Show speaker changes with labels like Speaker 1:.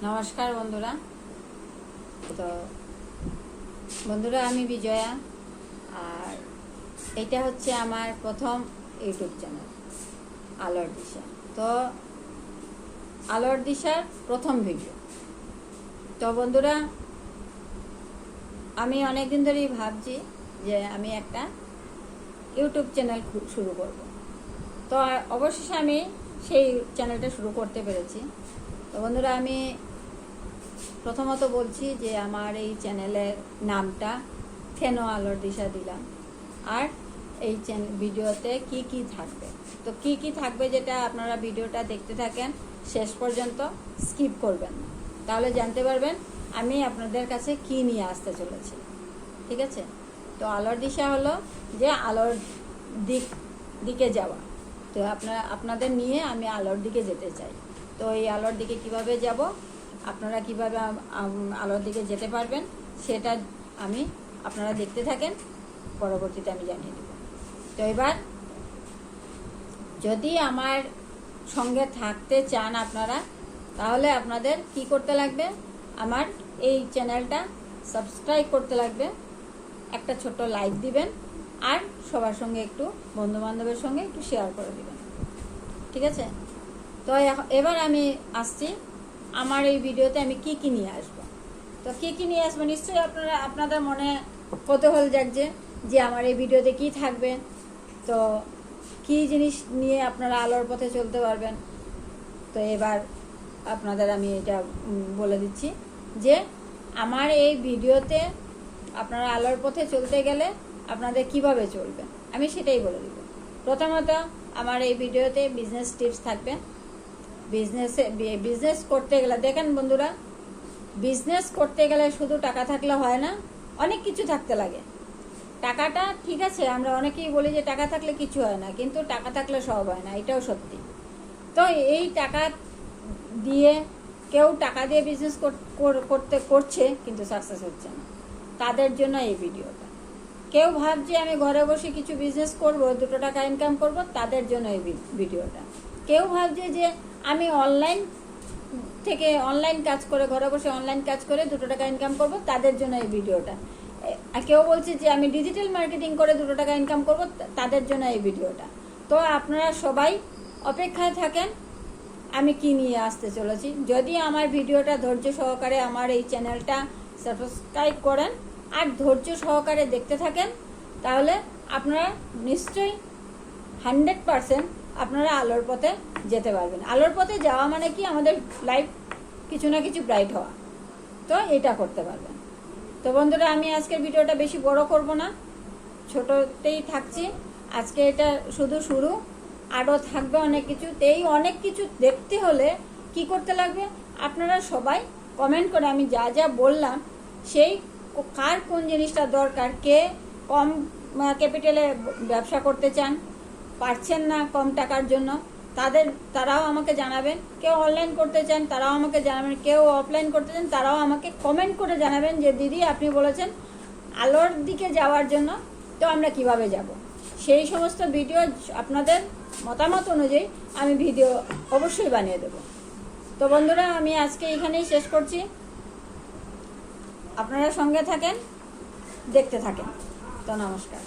Speaker 1: নমস্কার বন্ধুরা। তো বন্ধুরা, আমি বিজয়া, আর এটা হচ্ছে আমার প্রথম ইউটিউব চ্যানেল আলোর দিশা। তো আলোর দিশার প্রথম ভিডিও। তো বন্ধুরা, আমি অনেক দিন ধরেই ভাবছি যে আমি একটা ইউটিউব চ্যানেল শুরু করব। তো অবশেষে আমি সেই চ্যানেলটা শুরু করতে পেরেছি। তো বন্ধুরা, আমি প্রথমত বলছি যে আমার এই চ্যানেলের নামটা কেন আলোর দিশা দিলাম, আর এই ভিডিওতে কি কি থাকবে। তো কি কি থাকবে, যেটা আপনারা ভিডিওটা দেখতে থাকেন, শেষ পর্যন্ত স্কিপ করবেন না, তাহলে জানতে পারবেন আমি আপনাদের কাছে কি নিয়ে আসতে চলেছি। ঠিক আছে? তো আলোর দিশা হলো যে আলোর দিকে যাওয়া। তো আপনাদের নিয়ে আমি আলোর দিকে যেতে চাই। তো এই আলোর দিকে কিভাবে যাব, আপনারা কিভাবে আলোর দিকে যেতে পারবেন, সেটা আপনারা দেখতে থাকেন, পরবর্তীতে আমি জানিয়ে দেব। তো এবার যদি আমার সঙ্গে থাকতে চান আপনারা, তাহলে আপনাদের কি করতে লাগবে, আমার এই চ্যানেলটা সাবস্ক্রাইব করতে লাগবে, একটা ছোট্ট লাইক দিবেন, আর সবার সঙ্গে একটু বন্ধুবান্ধবের সঙ্গে একটু শেয়ার করে দিবেন। ঠিক আছে? তো এবার আমি আসছি আমার এই ভিডিওতে আমি কি কি নিয়ে আসবো। তো কি কি নিয়ে আসবো, নিশ্চয়ই আপনাদের মনে কৌতূহল জাগছে যে আমার এই ভিডিওতে কি থাকবে, তো কি জিনিস নিয়ে আপনারা আলোর পথে চলতে পারবেন। তো এবার আপনাদের আমি এটা বলে দিচ্ছি যে আমার এই ভিডিওতে আপনারা আলোর পথে চলতে গেলে আপনাদের কিভাবে চলবেন, আমি সেটাই বলে দিব। প্রথমত, আমার এই ভিডিওতে বিজনেস টিপস থাকবে। বিজনেস করতে গেলে, দেখেন বন্ধুরা, বিজনেস করতে গেলে শুধু টাকা থাকলে হয় না, অনেক কিছু থাকতে লাগে। টাকাটা ঠিক আছে, আমরা অনেকেই বলি যে টাকা থাকলে কিছু হয় না, কিন্তু টাকা থাকলে সব হয় না, এটাও সত্যি। তো এই টাকা দিয়ে কেউ টাকা দিয়ে বিজনেস করছে কিন্তু সাকসেস হচ্ছে না, তাদের জন্য এই ভিডিওটা। কেউ ভাবছে আমি ঘরে বসে কিছু বিজনেস করব, 2 টাকা ইনকাম করব, তাদের জন্য এই ভিডিওটা। কেউ ভাবছে যে আমি অনলাইন কাজ করে, ঘরে বসে অনলাইন কাজ করে 2 টাকা ইনকাম করব, তাদের জন্য এই ভিডিওটা। কেউ বলছে যে আমি ডিজিটাল মার্কেটিং করে 2 টাকা ইনকাম করব, তাদের জন্য এই ভিডিওটা। তো আপনারা সবাই অপেক্ষায় থাকেন আমি কি নিয়ে আসতে চলেছি। যদি আমার ভিডিওটা ধৈর্য সহকারে আমার এই চ্যানেলটা সাবস্ক্রাইব করেন আর ধৈর্য সহকারে দেখতে থাকেন, তাহলে আপনারা নিশ্চয়ই 100% আপনারা আলোর পথে যেতে পারবেন। আলোর পথে যাওয়া মানে কি, আমাদের লাইফ কিছু না কিছু ব্রাইট হওয়া। তো এটা করতে পারবেন। তো বন্ধুরা, আমি আজকের ভিডিওটা বেশি বড় করব না, ছোটতেই থাকছি। আজকে এটা শুধু শুরু, আরও থাকবে অনেক কিছু। অনেক কিছু দেখতে হলে কি করতে লাগবে, আপনারা সবাই কমেন্ট করে আমি যা যা বললাম সেই কার কোন জিনিসটা দরকার, কে কম ক্যাপিটালে ব্যবসা করতে চান, পারছেন না কম টাকার জন্য, তারাও আমাকে জানাবেন। কেউ অনলাইন করতে চান তারাও আমাকে জানাবেন, কেউ অফলাইন করতে চান তারাও আমাকে কমেন্ট করে জানাবেন যে দিদি আপনি বলেছেন আলোর দিকে যাওয়ার জন্য, তো আমরা কিভাবে যাব। সেই সমস্ত ভিডিও আপনাদের মতামত অনুযায়ী আমি ভিডিও অবশ্যই বানিয়ে দেব। তো বন্ধুরা, আমি আজকে এখানেই শেষ করছি। আপনারা সঙ্গে থাকেন, দেখতে থাকেন। তো নমস্কার।